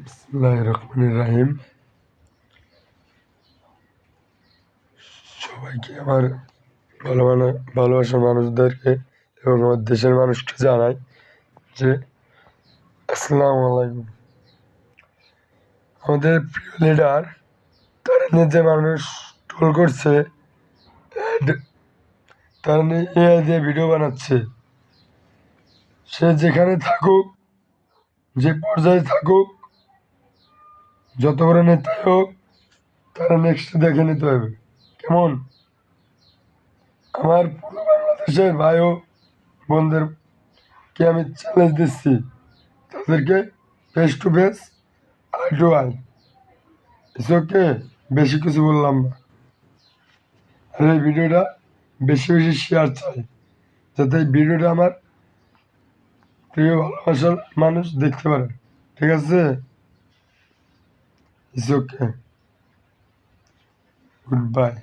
বিসমিল্লাহির রহমানির রহিম। সবাইকে আমার ভালোবাসার মানুষদেরকে এবং আমার দেশের মানুষকে জানাই যে আসসালামু আলাইকুম। আমাদের প্রিয় লিডার তার নিয়ে যে মানুষ ট্রোল করছে, তার নিয়ে এআই দিয়ে ভিডিও বানাচ্ছে। সে যেখানে থাকুক, যে পর্যায়ে থাকুক, যত বড় নেতাই হোক, তারা নেক্সট দেখে নিতে হবে। কেমন? আমার পুরো বাংলাদেশের ভাই ও বোনদেরকে আমি চ্যালেঞ্জ দিচ্ছি, তাদেরকে face to face, eye to eye. Okay, বেশি কিছু বললাম না। আর এই ভিডিওটা বেশি বেশি শেয়ার চাই, যাতে এই ভিডিওটা আমার প্রিয় ভালোবাসার মানুষ দেখতে পারে। ঠিক আছে? ওকে, গুড বাই।